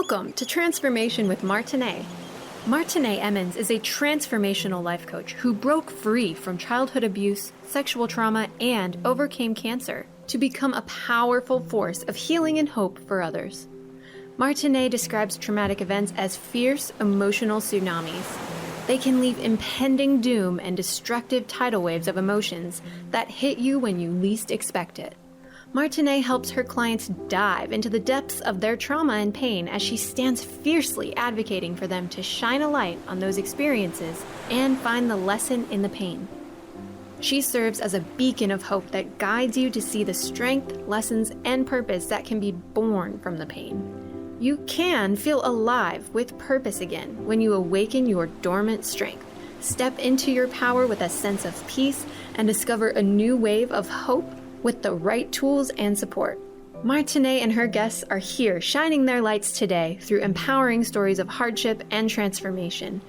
Welcome to Transformation with Martine. Martine Emmons is a transformational life coach who broke free from childhood abuse, sexual trauma, and overcame cancer to become a powerful force of healing and hope for others. Martine describes traumatic events as fierce emotional tsunamis. They can leave impending doom and destructive tidal waves of emotions that hit you when you least expect it. Martine helps her clients dive into the depths of their trauma and pain as she stands fiercely advocating for them to shine a light on those experiences and find the lesson in the pain. She serves as a beacon of hope that guides you to see the strength, lessons, and purpose that can be born from the pain. You can feel alive with purpose again when you awaken your dormant strength, step into your power with a sense of peace, and discover a new wave of hope with the right tools and support. Martine and her guests are here shining their lights today through empowering stories of hardship and transformation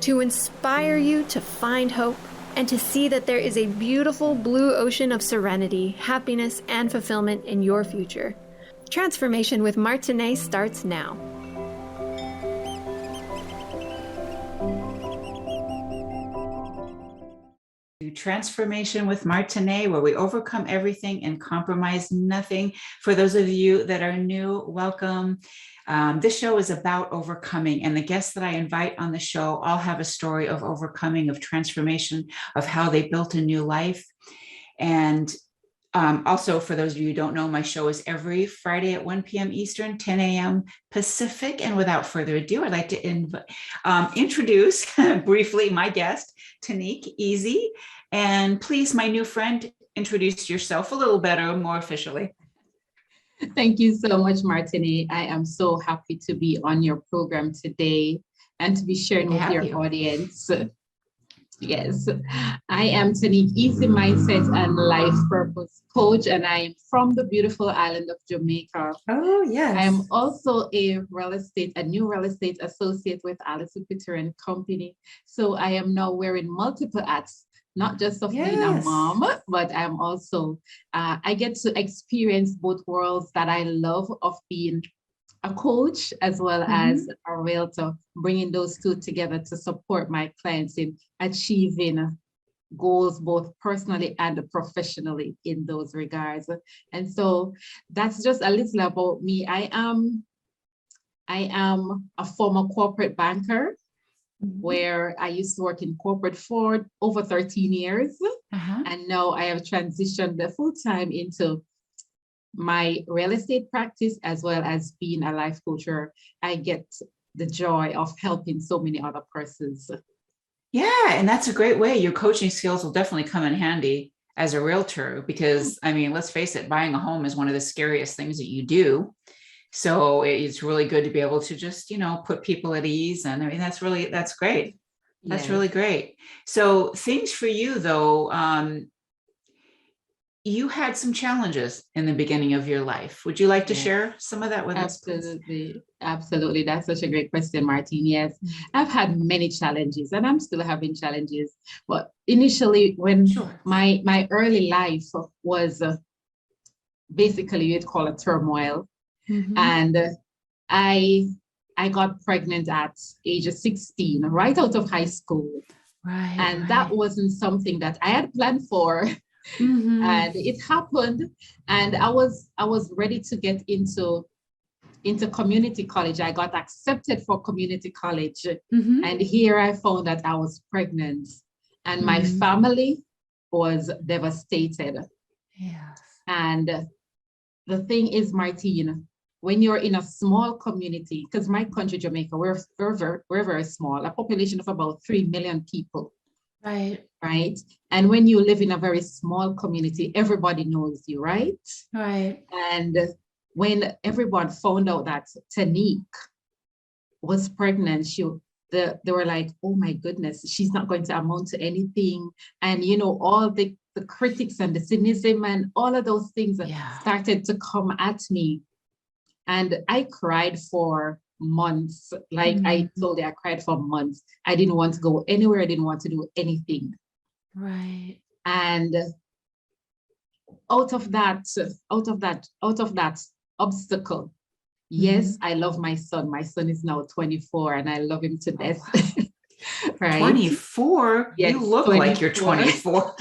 to inspire you to find hope and to see that there is a beautiful blue ocean of serenity, happiness, and fulfillment in your future. Transformation with Martine starts now. Transformation with Martine, where we overcome everything and compromise nothing. For those of you that are new, welcome. This show is about overcoming, and the guests that I invite on the show all have a story of overcoming, of transformation, of how they built a new life. And also, for those of you who don't know, my show is every Friday at 1 p.m. Eastern, 10 a.m. Pacific. And without further ado, I'd like to introduce briefly my guest, Tanique, Easy. And please, my new friend, introduce yourself a little better, more officially. Thank you so much, Martine. I am so happy to be on your program today and to be sharing with your audience. Yes, I am Tanique, Easy Mindset and Life Purpose Coach, and I am from the beautiful island of Jamaica. Oh, yes. I am also a new real estate associate with Alice Peter and Company. So I am now wearing multiple hats, not just of being a mom, but I'm also, I get to experience both worlds that I love of being a coach as well as a realtor, bringing those two together to support my clients in achieving goals both personally and professionally in those regards. And so that's just a little about me. I am a former corporate banker where I used to work in corporate for over 13 years. And now I have transitioned full-time into my real estate practice, as well as being a life coach. I get the joy of helping so many other persons. Yeah, and that's a great way. Your coaching skills will definitely come in handy as a realtor because, I mean, let's face it, buying a home is one of the scariest things that you do. So it's really good to be able to just, put people at ease. And I mean, that's great. That's really great. So things for you, though, you had some challenges in the beginning of your life. Would you like to share some of that with us? Absolutely. That's such a great question, Martine. Yes, I've had many challenges and I'm still having challenges. But initially, when my early life was basically, you'd call it turmoil. And I got pregnant at age of 16, right out of high school. And that wasn't something that I had planned for. And it happened, and I was ready to get into community college. I got accepted for community college, and here I found that I was pregnant, and my family was devastated. And the thing is, Martine, when you're in a small community, because my country, Jamaica, we're very small, a population of about 3 million people. Right. And when you live in a very small community, everybody knows you, right? And when everyone found out that Tanique was pregnant, they were like, oh my goodness, she's not going to amount to anything. And, all the critics and the cynicism and all of those things started to come at me. And I cried for months. I told you, I cried for months. I didn't want to go anywhere. I didn't want to do anything. And out of that obstacle, Yes, I love my son. My son is now 24 and I love him to death. Wow. Right? 24? Yes, You look like you're 24.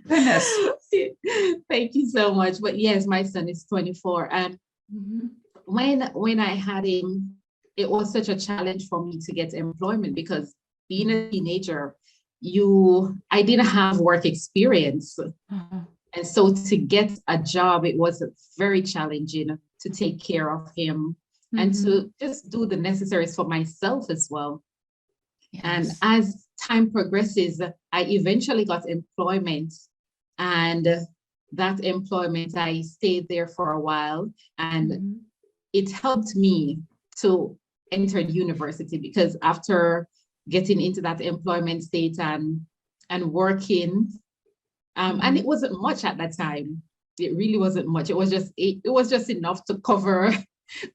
Goodness. Thank you so much. But yes, my son is 24. And when I had him, it was such a challenge for me to get employment because being a teenager, I didn't have work experience. And so to get a job, it was very challenging to take care of him and to just do the necessaries for myself as well. Yes. And as time progresses, I eventually got employment, and that employment, I stayed there for a while, and it helped me to enter university because after getting into that employment state and working, and it wasn't much at that time. It really wasn't much. It was just enough to cover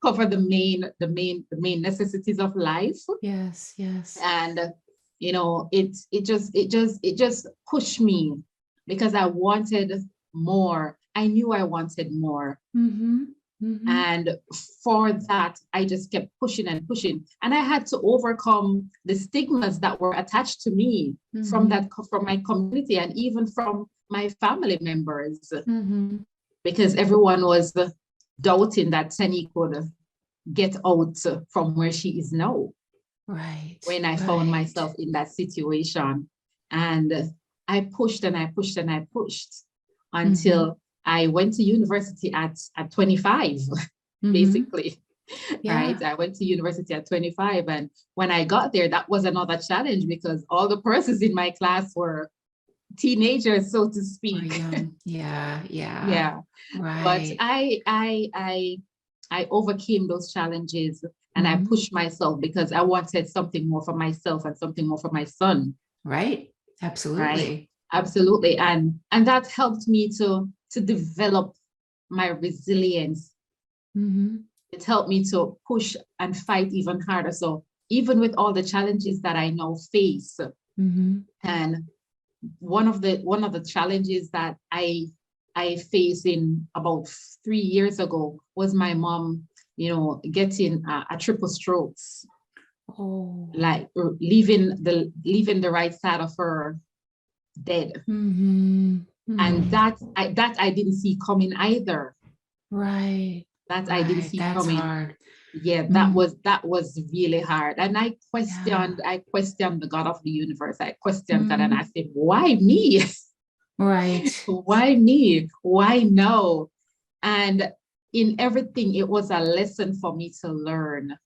the main necessities of life. Yes. And it just pushed me because I wanted more. I knew I wanted more. And for that, I just kept pushing and pushing. And I had to overcome the stigmas that were attached to me from my community and even from my family members. Because everyone was doubting that Tanique would get out from where she is now. Right. When I found myself in that situation. And I pushed and I pushed and I pushed until I went to university at 25, basically. Yeah. Right. I went to university at 25. And when I got there, that was another challenge because all the persons in my class were teenagers, so to speak. Yeah. Right. But I overcame those challenges and I pushed myself because I wanted something more for myself and something more for my son. Right. Absolutely. Right? Absolutely. And that helped me to develop my resilience. It helped me to push and fight even harder. So even with all the challenges that I now face, and one of the challenges that I faced in about 3 years ago was my mom, getting a triple strokes. Like leaving the right side of her dead. And that I didn't see coming either. Right. I didn't see That's coming. Hard. Yeah, that was really hard. And I questioned the God of the universe. I questioned God and I said, why me? Right. Why me? Why no? And in everything, it was a lesson for me to learn.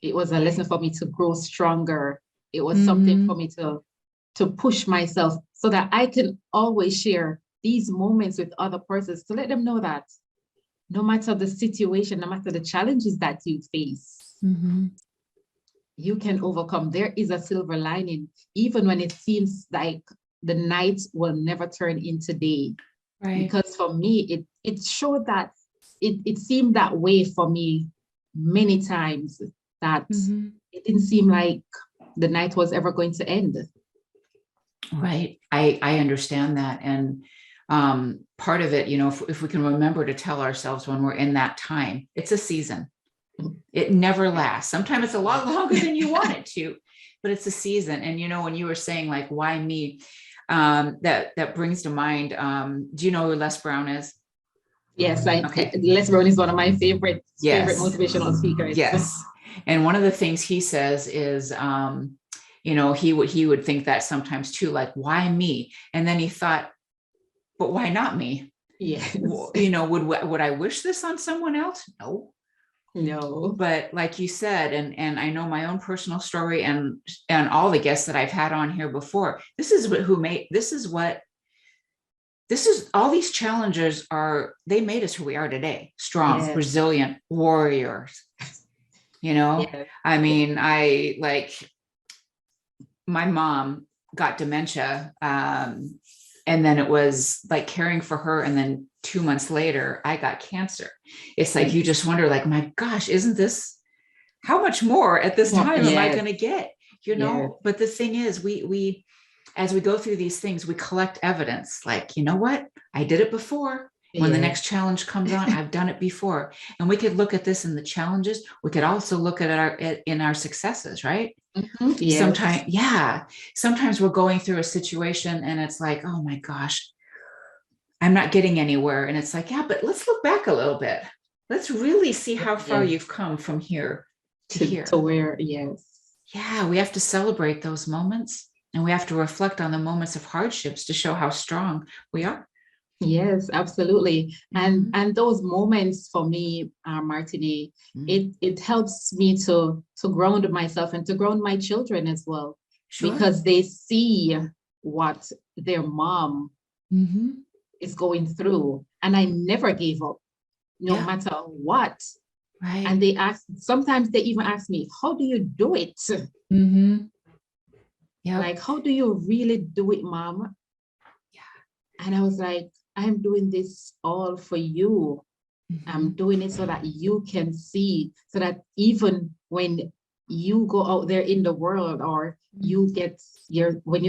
It was a lesson for me to grow stronger. It was something for me to push myself so that I can always share these moments with other persons to let them know that no matter the situation, no matter the challenges that you face, you can overcome. There is a silver lining, even when it seems like the night will never turn into day. Right. Because for me, it showed that it seemed that way for me many times, that it didn't seem like the night was ever going to end. Right. I understand that. And part of it, if we can remember to tell ourselves when we're in that time, it's a season. It never lasts. Sometimes it's a lot longer than you want it to, but it's a season. And, when you were saying like, why me, that brings to mind, do you know who Les Brown is? Yes. Les Brown is one of my favorite motivational speakers. Yes. And one of the things he says is, he would think that sometimes too, like, why me? And then he thought, but why not me? Yes. Would I wish this on someone else? No. But like you said, and I know my own personal story and all the guests that I've had on here before, all these challenges they made us who we are today, strong, resilient warriors. I mean, my mom got dementia, and then it was like caring for her. And then 2 months later, I got cancer. It's like, you just wonder, like, my gosh, isn't this, how much more at this time am I going to get? But the thing is, we, as we go through these things, we collect evidence, like, you know what, I did it before When the Yeah. next challenge comes on, I've done it before. And we could look at this in the challenges. We could also look at in our successes, right? Yes. Sometimes, yeah. Sometimes we're going through a situation and it's like, oh my gosh, I'm not getting anywhere. And it's like, yeah, but let's look back a little bit. Let's really see how far you've come from here to here. To where, yes. Yeah, we have to celebrate those moments, and we have to reflect on the moments of hardships to show how strong we are. Yes, absolutely. And those moments for me, Martine, it helps me to ground myself and to ground my children as well, because they see what their mom is going through, and I never gave up, no matter what. Right. And sometimes they even ask me, how do you do it? Yeah. Like, how do you really do it, mom? Yeah. And I was like, I'm doing this all for you. I'm doing it so that you can see, so that even when you go out there in the world, or when you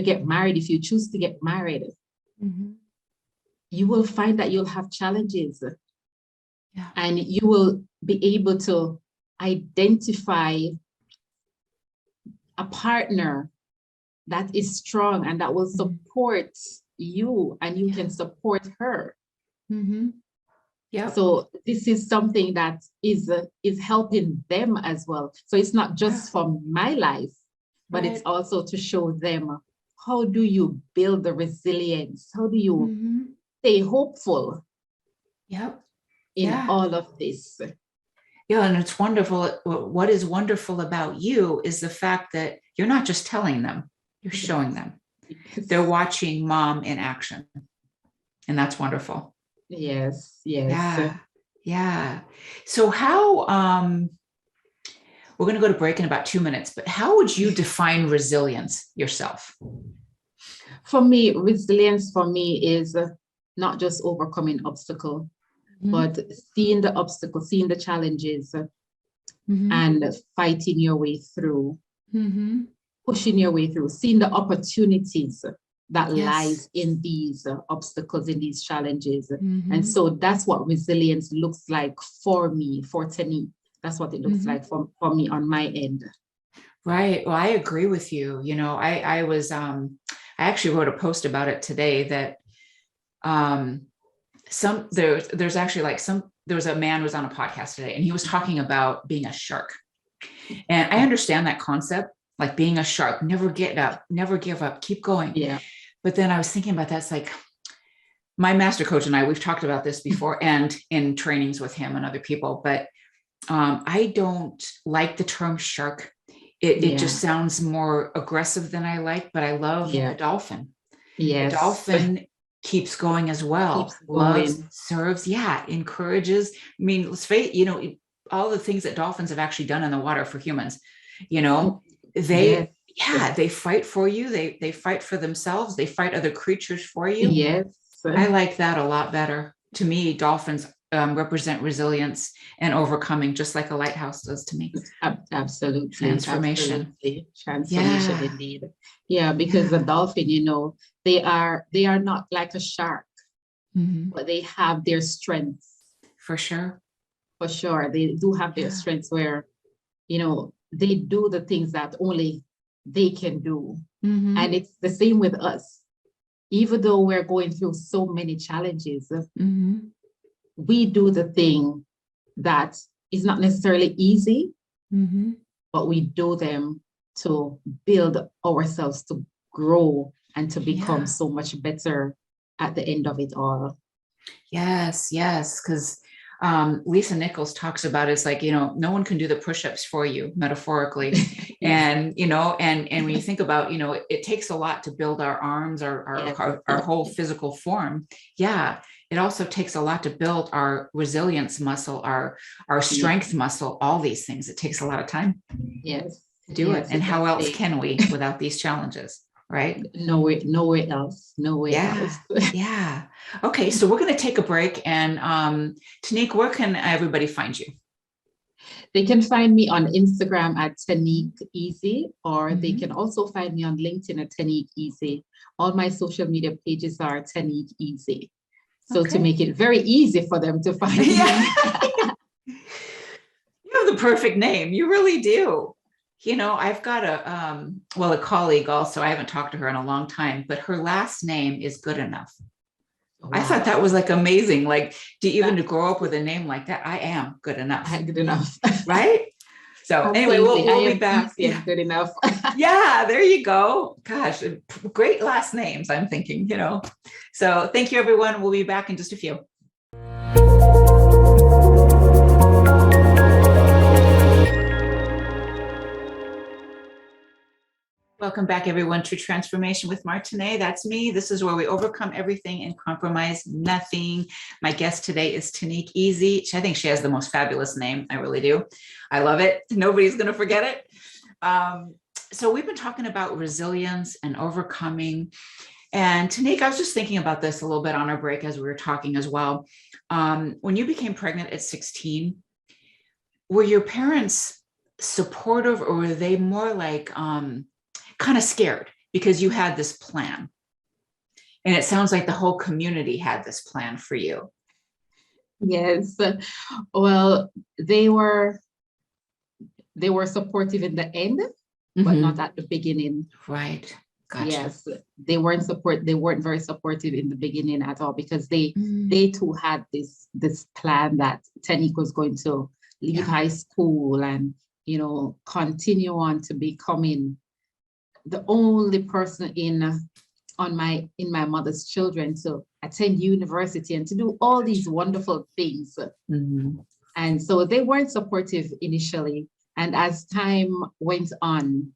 get married, if you choose to get married, you will find that you'll have challenges. Yeah. And you will be able to identify a partner that is strong and that will support you, and you can support her. Yeah. So this is something that is helping them as well. So it's not just for my life, but it's also to show them, how do you build the resilience? How do you stay hopeful? In all of this. Yeah, and it's wonderful. What is wonderful about you is the fact that you're not just telling them, you're showing them. They're watching mom in action. And that's wonderful. Yes. Yeah. So how, we're going to go to break in about 2 minutes, but how would you define resilience yourself? For me, resilience is not just overcoming obstacle, but seeing the obstacles, seeing the challenges, and fighting your way through, pushing your way through, seeing the opportunities that lies in these obstacles, in these challenges. And so that's what resilience looks like for me, for Tanique. That's what it looks like for me on my end. Right. Well, I agree with you. You know, I actually wrote a post about it today that there was a man who was on a podcast today, and he was talking about being a shark. And I understand that concept, like being a shark, never get up, never give up, keep going. Yeah. But then I was thinking about that's like my master coach and I, we've talked about this before and in trainings with him and other people, but I don't like the term shark. It just sounds more aggressive than I like, but I love a dolphin. Yes. The dolphin keeps going as well. Loves, serves, encourages. I mean, let's face it, all the things that dolphins have actually done in the water for humans, they fight for you. They fight for themselves. They fight other creatures for you. Yes. I like that a lot better. To me, dolphins represent resilience and overcoming, just like a lighthouse does to me. Absolutely. Transformation. Transformation indeed. Yeah, because the dolphin, they are not like a shark, but they have their strengths. For sure. For sure. They do have their strengths where, they do the things that only they can do. And it's the same with us. Even though we're going through so many challenges, we do the thing that is not necessarily easy, but we do them to build ourselves, to grow, and to become so much better at the end of it all. Yes, because Lisa Nichols talks about it's like, no one can do the push-ups for you, metaphorically. And, and when you think about, it takes a lot to build our arms, our whole physical form. Yeah. It also takes a lot to build our resilience muscle, our strength muscle, all these things. It takes a lot of time to do it. And how else can we without these challenges? Right? Nowhere else. Yeah. Okay. So we're going to take a break. And Tanique, where can everybody find you? They can find me on Instagram at Tanique Easy, or they can also find me on LinkedIn at Tanique Easy. All my social media pages are Tanique Easy. So to make it very easy for them to find me. You have the perfect name. You really do. I've got a colleague also. I haven't talked to her in a long time, but her last name is Good Enough. Wow. I thought that was like amazing. Like to grow up with a name like that, I am good enough. Good enough. Right? So anyway, we'll be back. Yeah, good enough. Yeah, there you go. Gosh, great last names, I'm thinking, So thank you, everyone. We'll be back in just a few. Welcome back, everyone, to Transformation with Martine. That's me. This is where we overcome everything and compromise nothing. My guest today is Tanique Easy. I think she has the most fabulous name. I really do. I love it. Nobody's going to forget it. So we've been talking about resilience and overcoming. And Tanique, I was just thinking about this a little bit on our break as we were talking as well. When you became pregnant at 16, were your parents supportive, or were they more like kind of scared because you had this plan? And it sounds like the whole community had this plan for you. Yes. Well, they were supportive in the end, but not at the beginning. Right. Gotcha. Yes. They weren't very supportive in the beginning at all, because they too had this plan that Tanique was going to leave high school and, continue on to becoming the only person in my mother's children to attend university and to do all these wonderful things. And so they weren't supportive initially. And as time went on,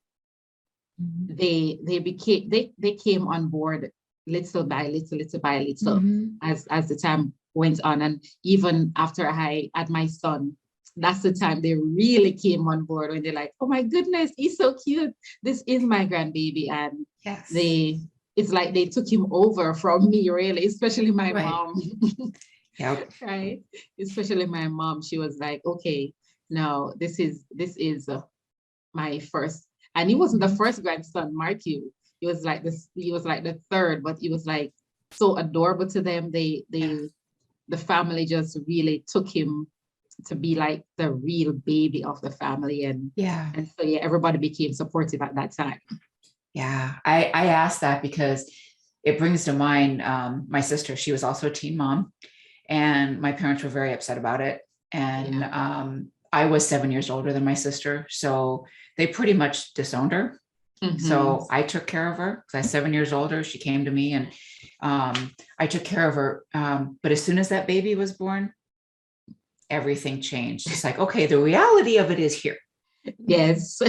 they came on board little by little as the time went on. And even after I had my son, that's the time they really came on board, when they're like, oh my goodness, he's so cute. This is my grandbaby. And it's like they took him over from me, really, especially my mom. Right. Especially my mom. She was like, okay, no, this is my first. And he wasn't the first grandson, mark you. He was like the third, but he was like so adorable to them. The family just really took him to be like the real baby of the family. And so everybody became supportive at that time. Yeah, I asked that because it brings to mind my sister. She was also a teen mom, and my parents were very upset about it. And I was 7 years older than my sister, so they pretty much disowned her. So I took care of her because I was 7 years older. She came to me, and I took care of her. But as soon as that baby was born, everything changed. It's like, okay, the reality of it is here. Yes.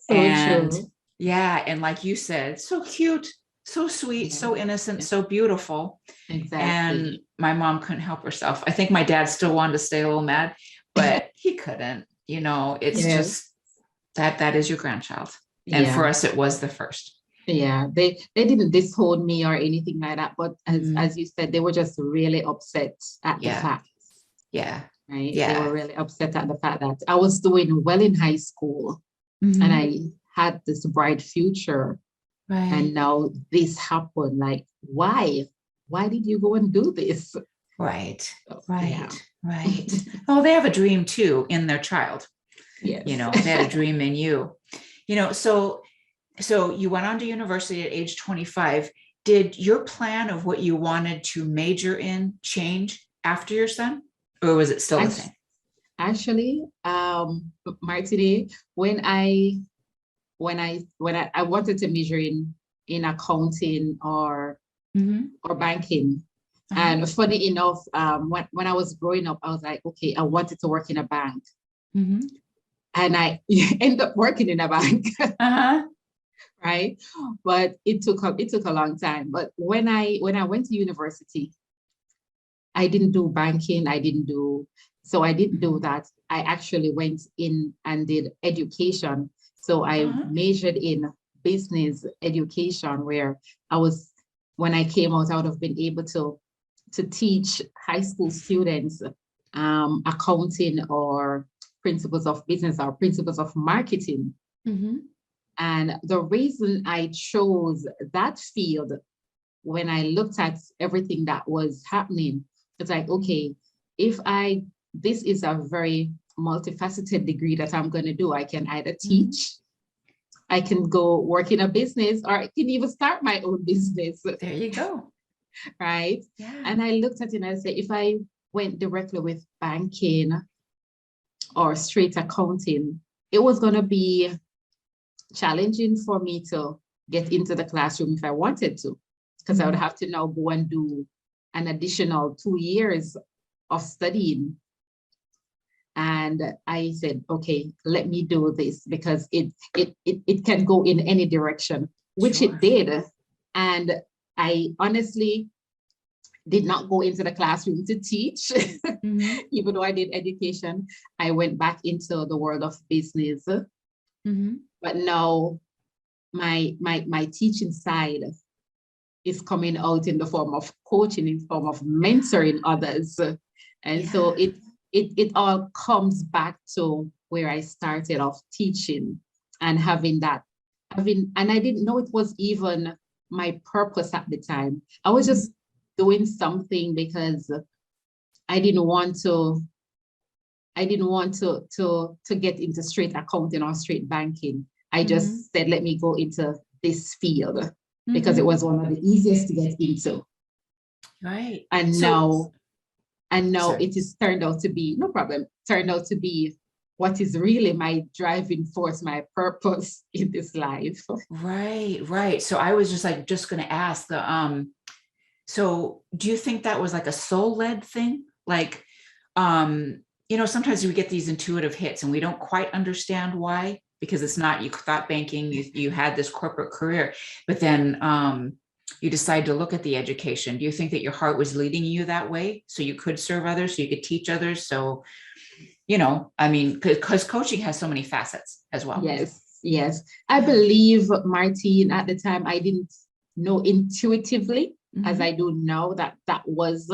And true. And like you said, so cute, so sweet, so innocent, so beautiful. Exactly. And my mom couldn't help herself. I think my dad still wanted to stay a little mad, but he couldn't. It's just that is your grandchild. And for us, it was the first. Yeah, they didn't disown me or anything like that. But as you said, they were just really upset at the fact. Yeah. Right. Yeah. They were really upset at the fact that I was doing well in high school and I had this bright future. Right. And now this happened. Like, why? Why did you go and do this? Right. So, right. Oh, they have a dream too in their child. Yes. They had a dream in you. So you went on to university at age 25. Did your plan of what you wanted to major in change after your son? Or was it still the same? Actually, Martine, when I wanted to major in accounting or banking, and funny enough, when I was growing up, I was like, okay, I wanted to work in a bank, and I ended up working in a bank, right? But it took a long time. But when I went to university, I didn't do banking. I didn't do that. I actually went in and did education. So I majored in business education, where when I came out, I would have been able to teach high school students accounting or principles of business or principles of marketing. And the reason I chose that field when I looked at everything that was happening, it's like, okay, this is a very multifaceted degree that I'm going to do. I can either teach, I can go work in a business, or I can even start my own business. There you go. Right. Yeah. And I looked at it and I said, if I went directly with banking or straight accounting, it was going to be challenging for me to get into the classroom if I wanted to, because I would have to now go and do an additional 2 years of studying. And I said, okay, let me do this, because it can go in any direction, which it did. And I honestly did not go into the classroom to teach, even though I did education. I went back into the world of business. But now my teaching side is coming out in the form of coaching, in the form of mentoring others. And so it all comes back to where I started off teaching and having, and I didn't know it was even my purpose at the time. I was just doing something because I didn't want to get into straight accounting or straight banking. I just said, let me go into this field because it was one of the easiest to get into. Right. And now it is turned out to be, turned out to be what is really my driving force, my purpose in this life. Right. So I was just going to ask so do you think that was like a soul-led thing? Like, sometimes we get these intuitive hits and we don't quite understand why, because it's not, you thought banking, you had this corporate career, but then you decide to look at the education. Do you think that your heart was leading you that way so you could serve others, so you could teach others? So, because coaching has so many facets as well. Yes. I believe, Martine, at the time, I didn't know intuitively as I do now that was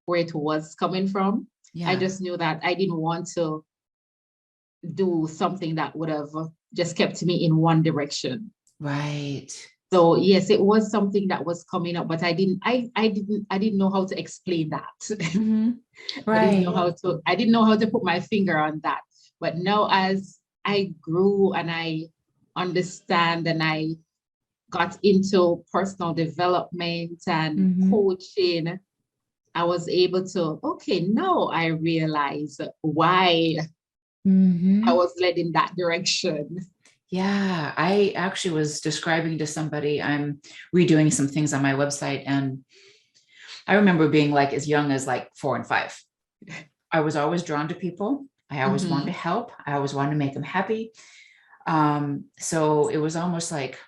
where it was coming from. Yeah. I just knew that I didn't want to do something that would have just kept me in one direction. Right. So yes, it was something that was coming up, but I didn't know how to explain that. Right. I didn't know how to put my finger on that. But now as I grew and I understand and I got into personal development and coaching, I was able to, now I realize why I was led in that direction. Yeah, I actually was describing to somebody, I'm redoing some things on my website, and I remember being like as young as like 4 and 5. I was always drawn to people. I always wanted to help. I always wanted to make them happy. So it was almost like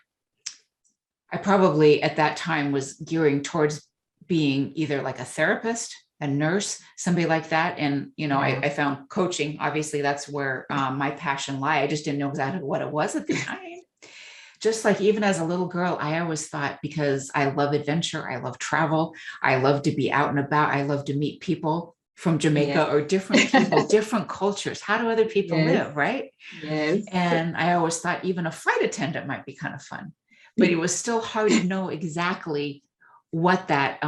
I probably at that time was gearing towards being either like a therapist, a nurse, somebody like that. And, I found coaching, obviously that's where my passion lie. I just didn't know exactly what it was at the time. Just like even as a little girl, I always thought, because I love adventure, I love travel, I love to be out and about, I love to meet people from Jamaica or different people, different cultures. How do other people live, right? Yes. And I always thought even a flight attendant might be kind of fun, but it was still hard to know exactly what that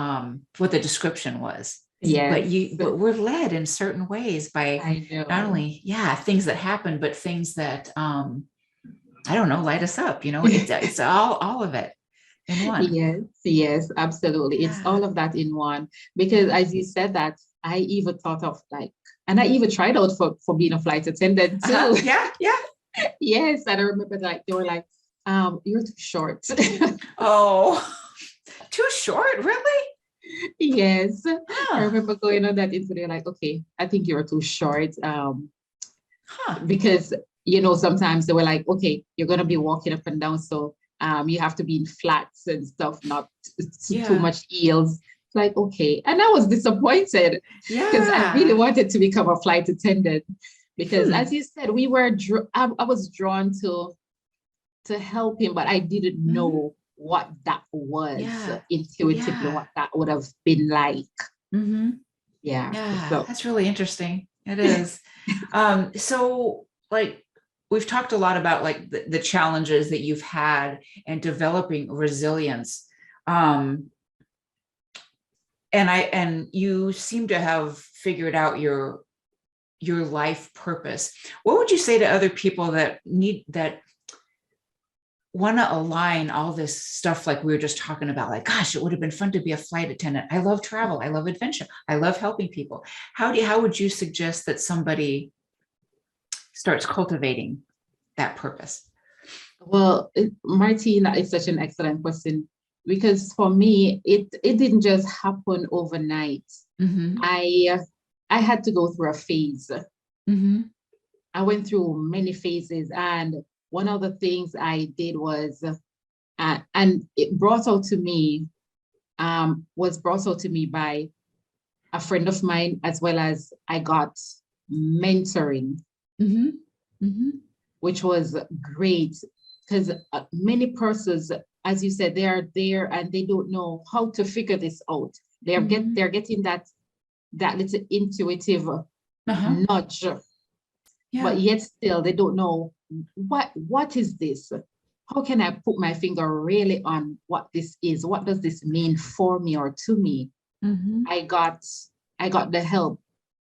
what the description was. But we're led in certain ways by not only things that happen, but things that I don't know, light us up. It's all of it in one. Yes, absolutely. It's all of that in one, because as you said that, I even thought of and I even tried out for being a flight attendant too. Yeah. Yes, and I remember they were like, you're too short. Oh, too short, really? Yes. I remember going on that interview, like, okay, I think you're too short. Because, sometimes they were like, okay, you're going to be walking up and down. So you have to be in flats and stuff, not too much heels. Like, okay. And I was disappointed because I really wanted to become a flight attendant because as you said, I was drawn to help him, but I didn't know what that was intuitively, what that would have been like. So that's really interesting. It is. So like we've talked a lot about like the challenges that you've had and developing resilience. and you seem to have figured out your life purpose. What would you say to other people that want to align all this stuff like we were just talking about, like, gosh, it would have been fun to be a flight attendant. I love travel. I love adventure. I love helping people. How would you suggest that somebody starts cultivating that purpose? Well, Martina, it's such an excellent question, because for me, it didn't just happen overnight. Mm-hmm. I had to go through a phase. Mm-hmm. I went through many phases, and one of the things I did was, and it brought out to me, was brought out to me by a friend of mine, as well as I got mentoring, Mm-hmm. Mm-hmm. which was great, because many persons, as you said, they are there and they don't know how to figure this out. They're getting that little intuitive nudge, but yet still they don't know what is this? How can I put my finger really on what this is? What does this mean for me or to me? Mm-hmm. I got the help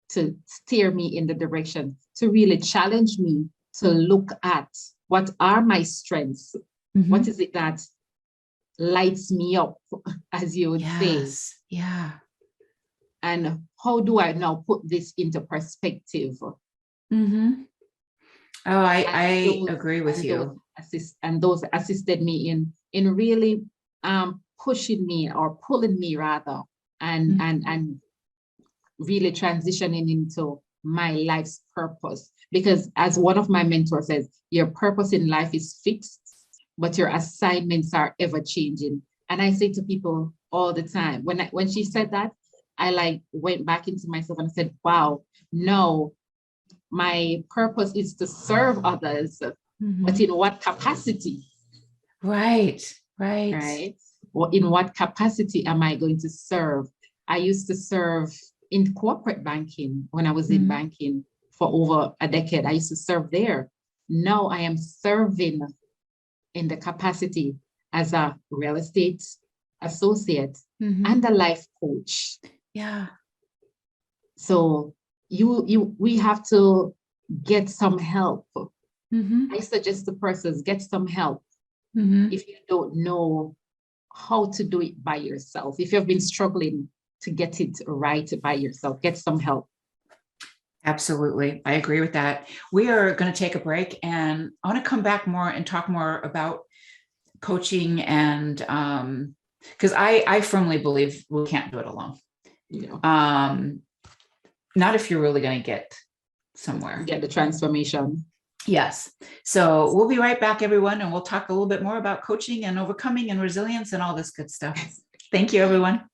to steer me in the direction, to really challenge me to look at what are my strengths. Mm-hmm. What is it that lights me up, as you would say? Yeah. And how do I now put this into perspective? Mm-hmm. Oh, I agree with you. Those assisted me in really pushing me, or pulling me rather, and really transitioning into my life's purpose. Because as one of my mentors says, your purpose in life is fixed, but your assignments are ever changing. And I say to people all the time, when she said that, I went back into myself and said, wow, no, my purpose is to serve others, but in what capacity? Right. Or in what capacity am I going to serve? I used to serve in corporate banking when I was in banking for over a decade. I used to serve there. Now I am serving in the capacity as a real estate associate and a life coach. Yeah. So we have to get some help. I suggest to persons, get some help. If you don't know how to do it by yourself, if you've been struggling to get it right by yourself, get some help. Absolutely. I agree with that. We are going to take a break, and I want to come back more and talk more about coaching, and because I firmly believe we can't do it alone. Yeah. Not if you're really going to get somewhere. Get the transformation. Yes. So we'll be right back, everyone, and we'll talk a little bit more about coaching and overcoming and resilience and all this good stuff. Thank you, everyone.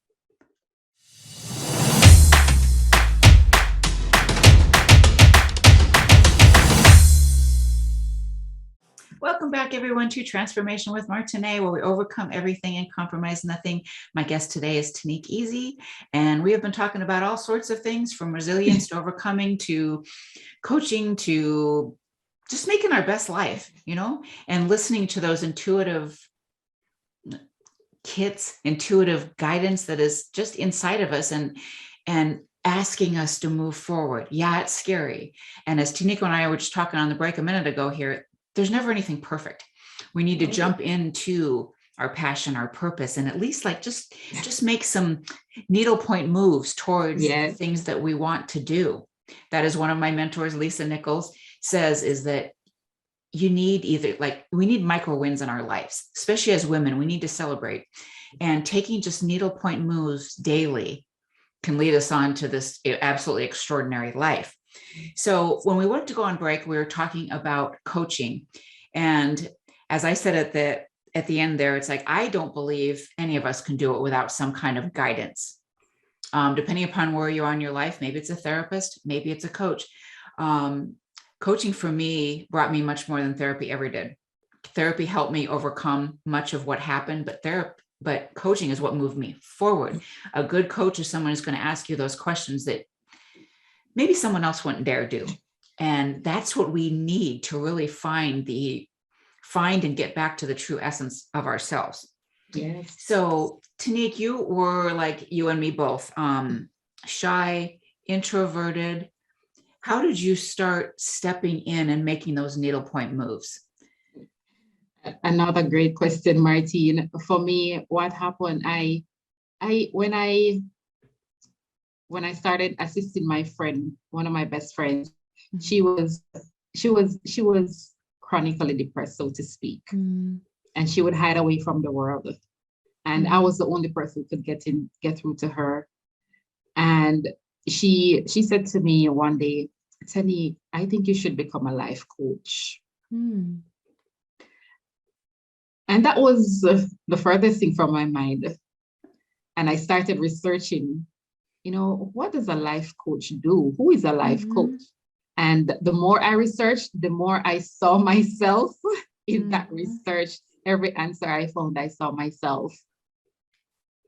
Welcome back, everyone, to Transformation with Martine, where we overcome everything and compromise nothing. My guest today is Tanique Easy, and we have been talking about all sorts of things, from resilience to overcoming to coaching to just making our best life, and listening to those intuitive kits, intuitive guidance that is just inside of us and asking us to move forward. Yeah, it's scary. And as Tanique and I were just talking on the break a minute ago here, there's never anything perfect. We need to jump into our passion, our purpose, and at least just make some needlepoint moves towards the things that we want to do. That is one of my mentors, Lisa Nichols, says, is that you need we need micro wins in our lives, especially as women. We need to celebrate, and taking just needlepoint moves daily can lead us on to this absolutely extraordinary life. So when we went to go on break, we were talking about coaching. And as I said at the end there, it's like, I don't believe any of us can do it without some kind of guidance. Depending upon where you are in your life, maybe it's a therapist, maybe it's a coach. Coaching for me brought me much more than therapy ever did. Therapy helped me overcome much of what happened, but coaching is what moved me forward. A good coach is someone who's going to ask you those questions that maybe someone else wouldn't dare do. And that's what we need to really find and get back to the true essence of ourselves. Yes. So Tanique, you were like you and me both, shy, introverted. How did you start stepping in and making those needlepoint moves? Another great question, Martine. For me, what happened? I when I started assisting my friend, one of my best friends, she was chronically depressed, so to speak, and she would hide away from the world. And I was the only person who could get through to her. And she said to me one day, Tani, I think you should become a life coach. And that was the furthest thing from my mind. And I started researching, what does a life coach do? Who is a life coach? And the more I researched, the more I saw myself in that research. Every answer I found, I saw myself.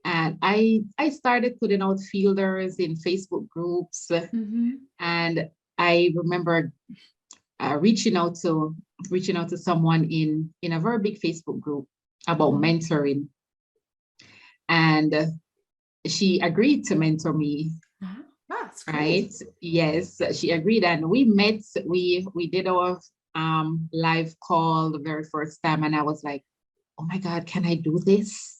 And I started putting out feelers in Facebook groups. And I remember reaching out to someone in a very big Facebook group about mentoring. And she agreed to mentor me. That's right. Yes, she agreed. And we met, we did our live call the very first time. And I was like, oh my God, can I do this?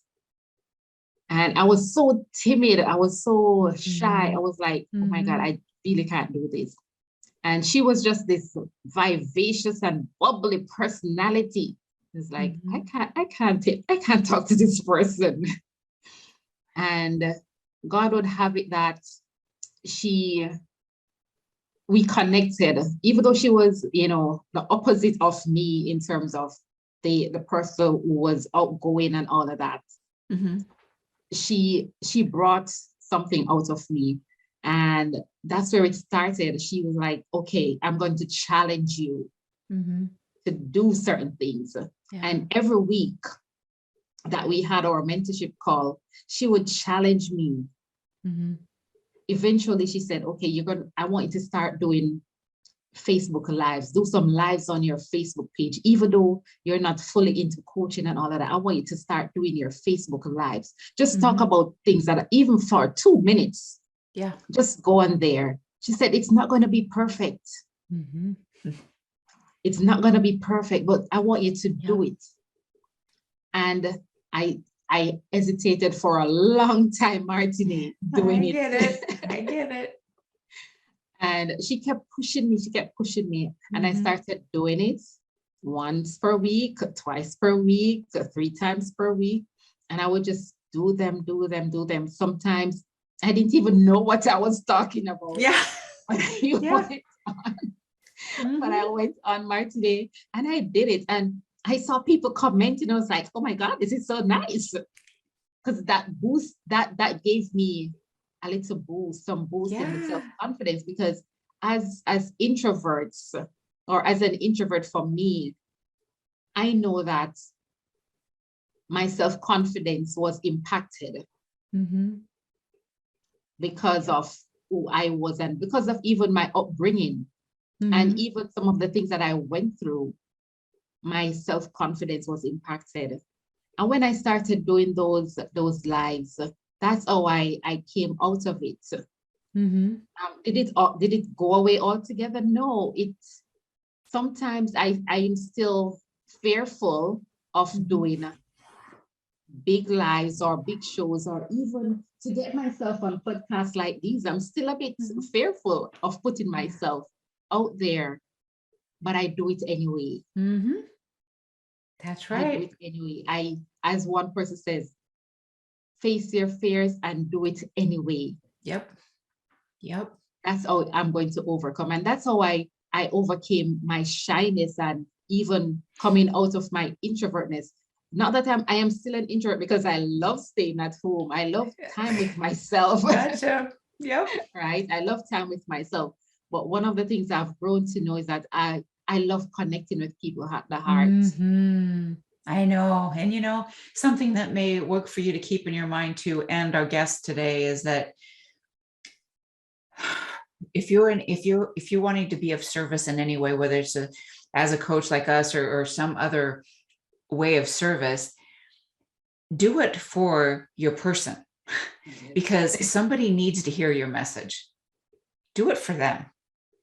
And I was so timid. I was so shy. I was like, oh my God, I really can't do this. And she was just this vivacious and bubbly personality. It's like, I can't talk to this person. And God would have it that we connected, even though she was, the opposite of me in terms of the person who was outgoing and all of that. She brought something out of me. And that's where it started. She was like, okay, I'm going to challenge you to do certain things. And every week that we had our mentorship call, she would challenge me. Eventually she said, okay, I want you to start doing Facebook lives, do some lives on your Facebook page, even though you're not fully into coaching and all of that. I want you to start doing your Facebook lives. Just talk about things that are even for 2 minutes. Yeah. Just go on there. She said, it's not going to be perfect. It's not going to be perfect, but I want you to do it. And I hesitated for a long time, Martine, doing it. I get it. And she kept pushing me. And I started doing it once per week, twice per week, 3 times per week. And I would just do them. Sometimes I didn't even know what I was talking about. Yeah. But I went on Martinez and I did it. And I saw people commenting. I was like, oh my God, this is so nice. Because that boost, that gave me a little boost, some boost in self-confidence. Because as introverts, or as an introvert for me, I know that my self-confidence was impacted because of who I was and because of even my upbringing and even some of the things that I went through. My self-confidence was impacted. And when I started doing those lives, that's how I came out of it. Did it go away altogether? No. Sometimes I am still fearful of doing big lives or big shows, or even to get myself on podcasts like these. I'm still a bit fearful of putting myself out there, but I do it anyway. That's right. I do it anyway. As one person says, face your fears and do it anyway. Yep. That's how I'm going to overcome. And that's how I overcame my shyness and even coming out of my introvertness. Not that I am still an introvert, because I love staying at home. I love time with myself. Gotcha. Yep. Right? I love time with myself. But one of the things I've grown to know is that I love connecting with people at the heart. I know. And something that may work for you to keep in your mind too, and our guest today, is that if you're wanting to be of service in any way, whether it's as a coach like us or some other way of service, do it for your person, because somebody needs to hear your message. Do it for them.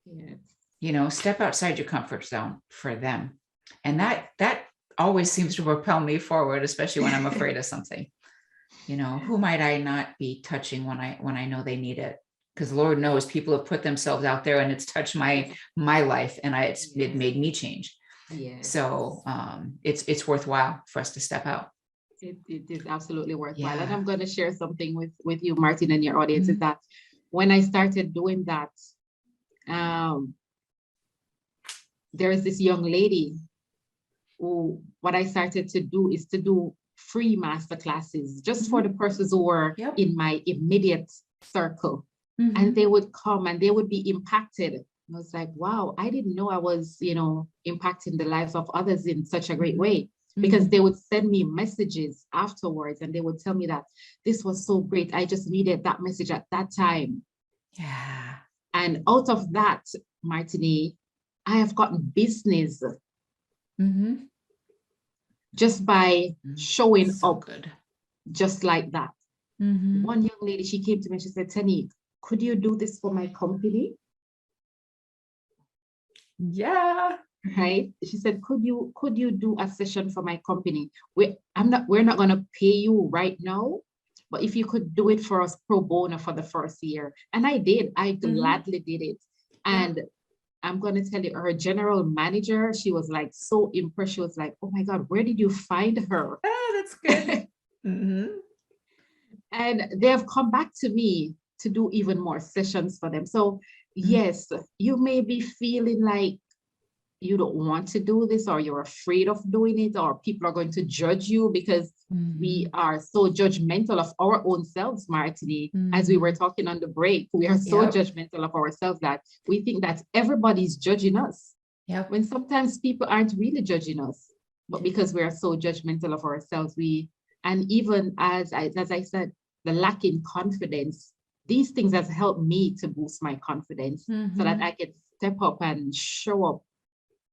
Yes. Step outside your comfort zone for them. And that always seems to propel me forward, especially when I'm afraid of something. Who might I not be touching when I know they need it? Because Lord knows people have put themselves out there and it's touched my life, and it made me change. Yes. So it's worthwhile for us to step out. It is absolutely worthwhile. Yeah. And I'm going to share something with you, Martin, and your audience, is that when I started doing that, there is this young lady who, what I started to do is to do free master classes just for the persons who were in my immediate circle. And they would come and they would be impacted. I was like, wow, I didn't know I was, impacting the lives of others in such a great way. Because they would send me messages afterwards and they would tell me that this was so great. I just needed that message at that time. Yeah. And out of that, Martine, I have gotten business just by showing up good. Just like that. One young lady, she came to me and she said, Tanique, could you do this for my company? Yeah. Right. She said, could you do a session for my company? We're not going to pay you right now, but if you could do it for us pro bono for the first year. And I did. I gladly did it. And I'm going to tell you, her general manager, she was like so impressed. She was like, oh my God, where did you find her? Oh, that's good. And they have come back to me to do even more sessions for them. So yes, you may be feeling like you don't want to do this, or you're afraid of doing it, or people are going to judge you, because we are so judgmental of our own selves, Martine. As we were talking on the break, we are so judgmental of ourselves that we think that everybody's judging us. When sometimes people aren't really judging us, but because we are so judgmental of ourselves, and even as I said, the lack in confidence, these things have helped me to boost my confidence so that I can step up and show up,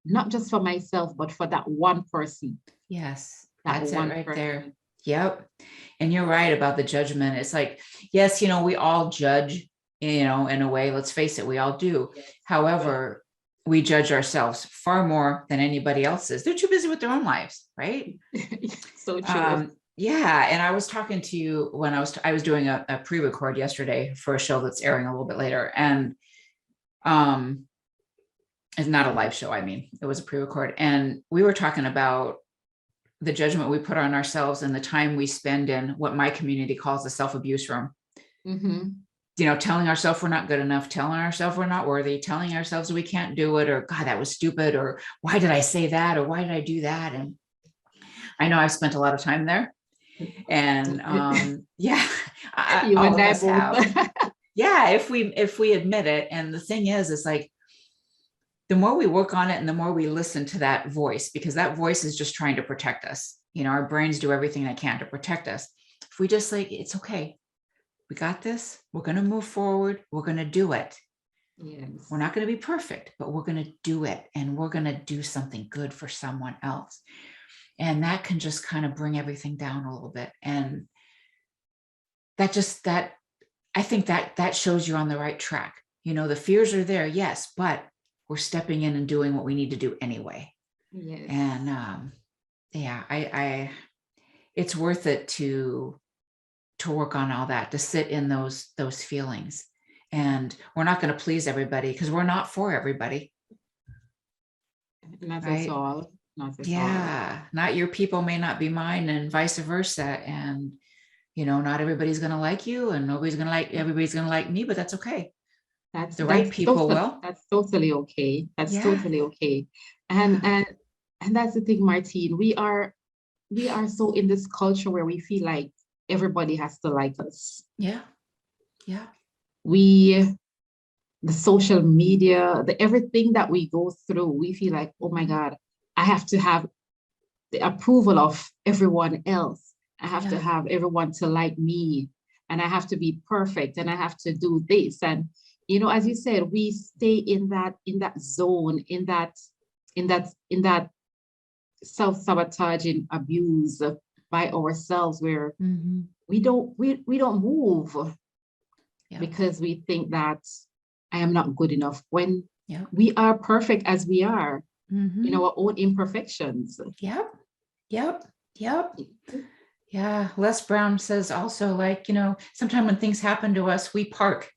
not just for myself, but for that one person. Yes, that that's it one right person. there. Yep. And you're right about the judgment. It's like, yes, we all judge, in a way, let's face it, we all do. However, we judge ourselves far more than anybody else is. They're too busy with their own lives, right? So true. Yeah. And I was talking to you when I was doing a pre-record yesterday for a show that's airing a little bit later. And it's not a live show. I mean, it was a pre-record. And we were talking about the judgment we put on ourselves and the time we spend in what my community calls the self-abuse room. Telling ourselves we're not good enough, telling ourselves we're not worthy, telling ourselves we can't do it, or God, that was stupid, or why did I say that, or why did I do that? And I know I've spent a lot of time there. And yeah, you all and of I us both. have. Yeah, if we admit it. And the thing is, it's like, the more we work on it and the more we listen to that voice, because that voice is just trying to protect us. Our brains do everything they can to protect us. If we just like, it's okay, we got this, we're going to move forward, we're going to do it. Yes. We're not going to be perfect, but we're going to do it, and we're going to do something good for someone else. And that can just kind of bring everything down a little bit. And I think that shows you're on the right track. The fears are there, yes, but we're stepping in and doing what we need to do anyway. Yes. And I it's worth it to work on all that, to sit in those feelings. And we're not going to please everybody, because we're not for everybody. Not right? at all. Not at Yeah. all. Not your people may not be mine, and vice versa. And not everybody's going to like you, and everybody's going to like me, but that's okay. That's the right people will. That's totally okay. That's Yeah. totally okay. And that's the thing, Martine. We are so in this culture where we feel like everybody has to like us. Yeah. Yeah. The social media, everything that we go through, we feel like, oh my God, I have to have the approval of everyone else. I have to have everyone to like me, and I have to be perfect, and I have to do this. And as you said, we stay in that zone, in that self-sabotaging abuse by ourselves where Mm-hmm. we don't move Yeah. because we think that I am not good enough when Yeah. we are perfect as we are Mm-hmm. in our own imperfections. Yep. Yep. Yep. Yeah. Les Brown says also, like, sometimes when things happen to us, we park.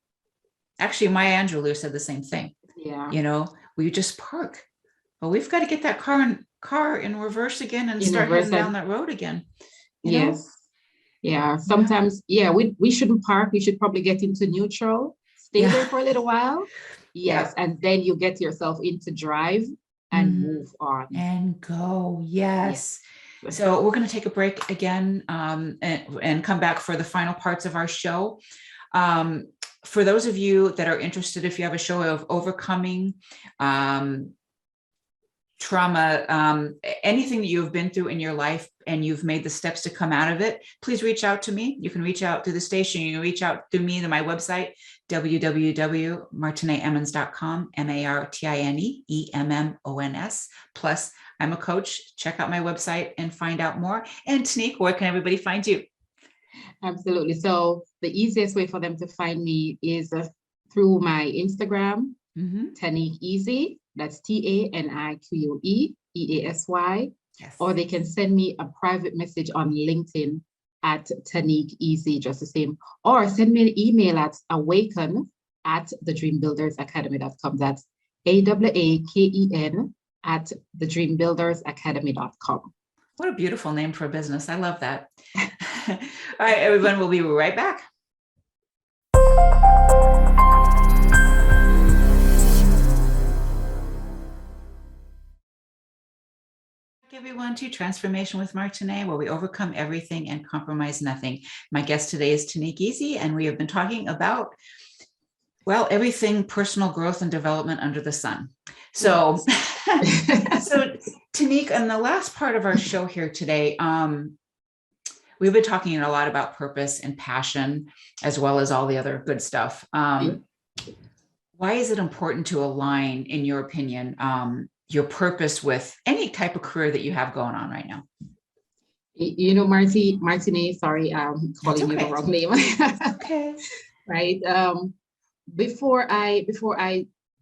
Actually, Maya Angelou said the same thing. Yeah. We just park. But we've got to get that car in reverse again and In start reverse heading down that road again. Yes. Yeah. Sometimes, we shouldn't park. We should probably get into neutral, stay there for a little while. Yes. Yeah. And then you get yourself into drive and move on. And go. Yes. So we're going to take a break again and come back for the final parts of our show. For those of you that are interested, if you have a show of overcoming trauma, anything that you've been through in your life and you've made the steps to come out of it, please reach out to me. You can reach out through the station. You can reach out through me to my website, www.martineemmons.com, MartineEmmons. Plus, I'm a coach. Check out my website and find out more. And Tanique, where can everybody find you? Absolutely. So the easiest way for them to find me is through my Instagram, Tanique Easy. That's TANIQUE EASY. Yes. Or they can send me a private message on LinkedIn at Tanique Easy, just the same. Or send me an email at awaken@thedreambuildersacademy.com. That's AWAKEN @thedreambuildersacademy.com. What a beautiful name for a business. I love that. All right, everyone, we'll be right back. Everyone to Transformation with Martine, where we overcome everything and compromise nothing. My guest today is Tanique Easy, and we have been talking about, everything personal growth and development under the sun. So, Tanique, in the last part of our show here today, we've been talking a lot about purpose and passion, as well as all the other good stuff. Why is it important to align, in your opinion, your purpose with any type of career that you have going on right now? Martine, sorry, I'm calling you the wrong name. Okay. Right. Before I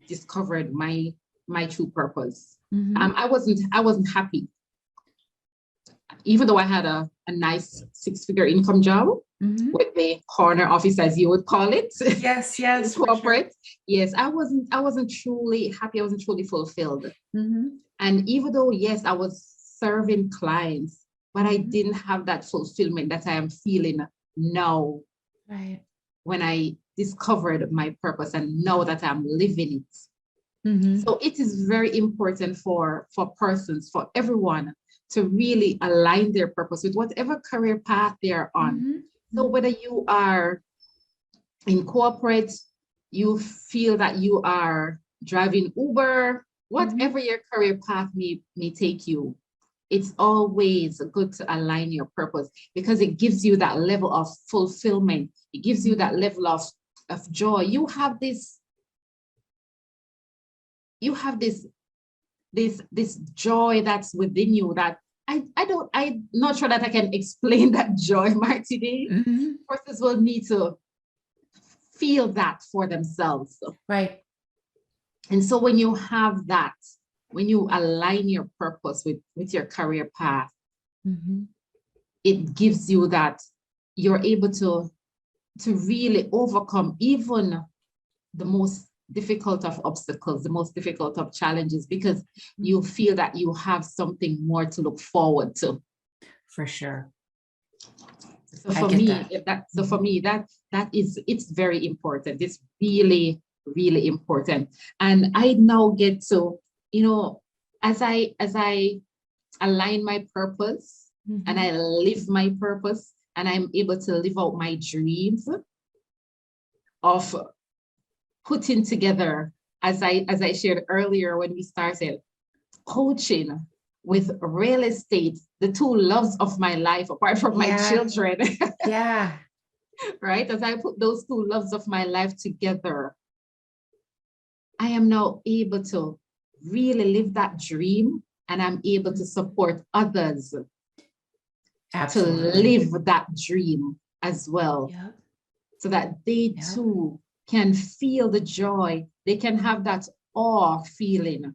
discovered my true purpose, I wasn't happy. Even though I had a nice 6-figure income job with the corner office, as you would call it. Yes, corporate. Sure. Yes, I wasn't truly happy. I wasn't truly fulfilled. And even though, yes, I was serving clients, but I didn't have that fulfillment that I am feeling now. Right. When I discovered my purpose and know that I'm living it. So it is very important for persons, for everyone, to really align their purpose with whatever career path they are on. So whether you are in corporate, you feel that you are driving Uber, whatever your career path may take you, it's always good to align your purpose, because it gives you that level of fulfillment. It gives you that level of joy. You have this joy that's within you that I'm not sure that I can explain that joy, Martine. Persons will need to feel that for themselves. Right. And so when you have that, when you align your purpose with your career path, it gives you that you're able to really overcome even the most difficult of obstacles, the most difficult of challenges, because you feel that you have something more to look forward to. For sure. So for me, it's very important. It's really, really important. And I now get to, as I align my purpose and I live my purpose, and I'm able to live out my dreams of putting together, as I shared earlier when we started, coaching with real estate, the two loves of my life, apart from my children. Yeah. Right? As I put those two loves of my life together, I am now able to really live that dream, and I'm able to support others Absolutely. live that dream as well, Yep. so that they Yep. too can feel the joy. They can have that awe feeling,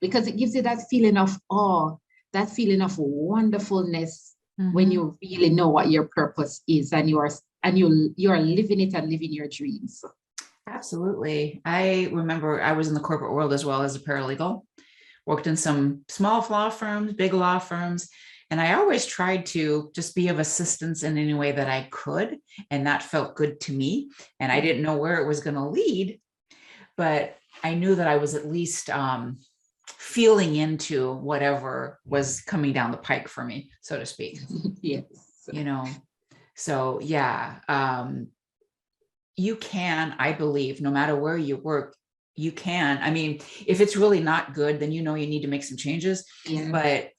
because it gives you that feeling of awe, that feeling of wonderfulness when you really know what your purpose is, and you are living it and living your dreams. Absolutely. I remember I was in the corporate world as well as a paralegal, worked in some small law firms, big law firms, and I always tried to just be of assistance in any way that I could. And that felt good to me. And I didn't know where it was going to lead, but I knew that I was at least feeling into whatever was coming down the pike for me, so to speak. Yes. So yeah, you can, I believe, no matter where you work, you can. I mean, if it's really not good, then you need to make some changes. Yeah. But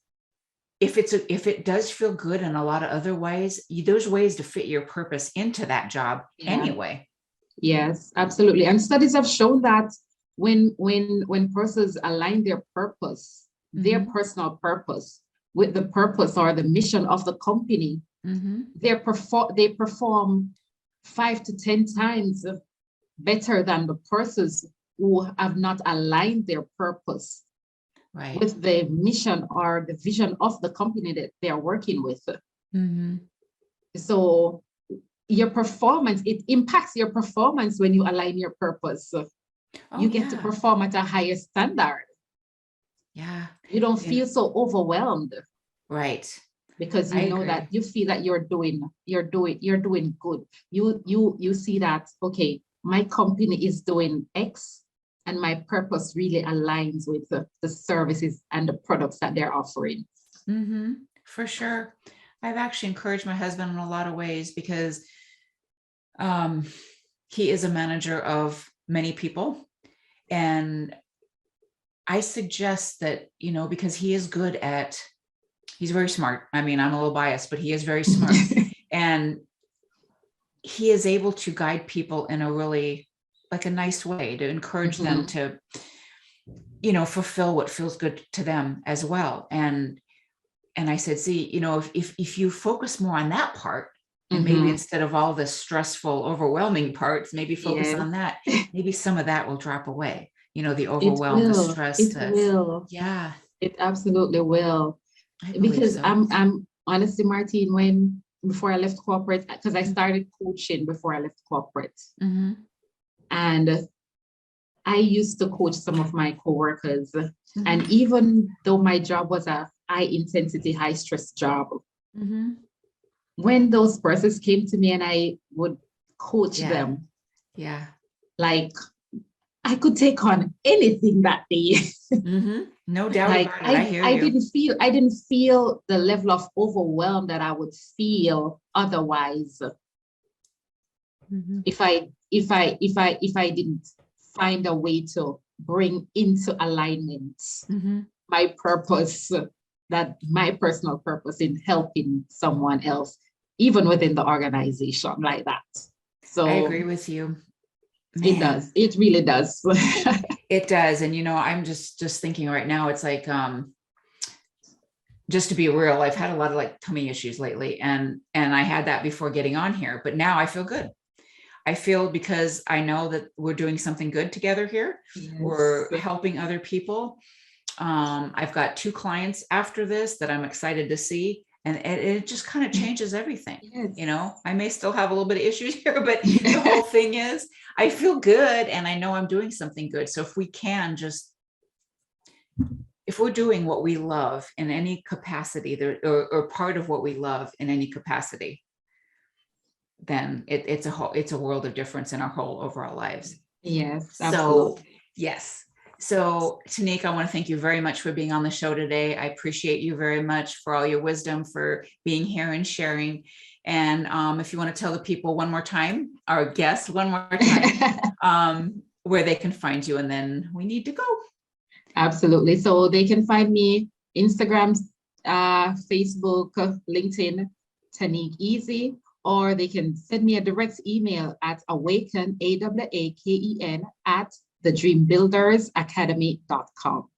if it does feel good in a lot of other ways, there's ways to fit your purpose into that job anyway. Yes, absolutely. And studies have shown that when persons align their purpose, their personal purpose, with the purpose or the mission of the company, they perform 5 to 10 times better than the persons who have not aligned their purpose with the mission or the vision of the company that they are working with. So your performance, it impacts your performance when you align your purpose. You get to perform at a higher standard. Yeah. You don't feel so overwhelmed. Right. Because you know that you feel that you're doing good. You see that, okay, my company is doing X and my purpose really aligns with the services and the products that they're offering. For sure. I've actually encouraged my husband in a lot of ways because he is a manager of many people. And I suggest that, because he's very smart. I mean, I'm a little biased, but he is very smart. And he is able to guide people in a really a nice way to encourage them to, fulfill what feels good to them as well. And I said, see, if you focus more on that part, and maybe instead of all the stressful, overwhelming parts, maybe focus on that, maybe some of that will drop away. The overwhelm, the stress. It will. Yeah. It absolutely will. Because so. I'm honestly, Martine, before I left corporate, because I started coaching before I left corporate. And I used to coach some of my coworkers. And even though my job was a high intensity, high stress job, when those persons came to me and I would coach them, like I could take on anything that day. No doubt like about it. I hear you. I didn't feel the level of overwhelm that I would feel otherwise if I didn't find a way to bring into alignment my purpose, that my personal purpose in helping someone else, even within the organization, like that. So I agree with you. Man. It does. It really does. It does. And, I'm just thinking right now, it's like, just to be real, I've had a lot of tummy issues lately. And I had that before getting on here, but now I feel good. I feel because I know that we're doing something good together here. Yes. We're helping other people. I've got 2 clients after this that I'm excited to see. And it just kind of changes everything. Yes. I may still have a little bit of issues here, but the whole thing is I feel good and I know I'm doing something good. So if we can if we're doing what we love in any capacity or part of what we love in any capacity, then it's a world of difference in our whole overall lives. Yes. Absolutely. So yes. So Tanique, I want to thank you very much for being on the show today. I appreciate you very much for all your wisdom, for being here and sharing. And if you want to tell the people one more time, our guests one more time, where they can find you, and then we need to go. Absolutely. So they can find me Instagram, Facebook, LinkedIn, Tanique Easy, or they can send me a direct email at awaken, AWAKEN, @thedreambuildersacademy.com.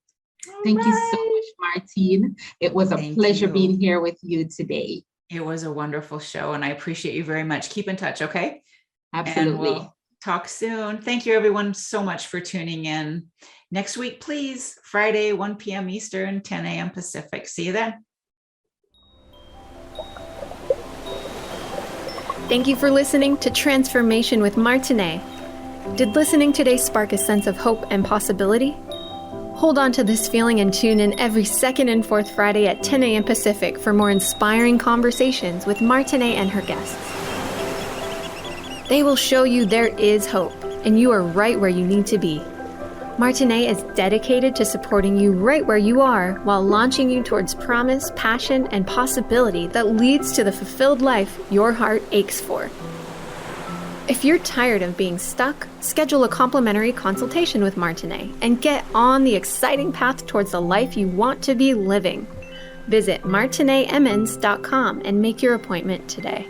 Thank you so much, Martine. It was a pleasure being here with you today. It was a wonderful show, and I appreciate you very much. Keep in touch, okay? Absolutely. And we'll talk soon. Thank you, everyone, so much for tuning in. Next week, please, Friday, 1 p.m. Eastern, 10 a.m. Pacific. See you then. Thank you for listening to Transformation with Martine. Did listening today spark a sense of hope and possibility? Hold on to this feeling and tune in every second and fourth Friday at 10 a.m. Pacific for more inspiring conversations with Martine and her guests. They will show you there is hope, and you are right where you need to be. Martine is dedicated to supporting you right where you are while launching you towards promise, passion, and possibility that leads to the fulfilled life your heart aches for. If you're tired of being stuck, schedule a complimentary consultation with Martine and get on the exciting path towards the life you want to be living. Visit martineemmons.com and make your appointment today.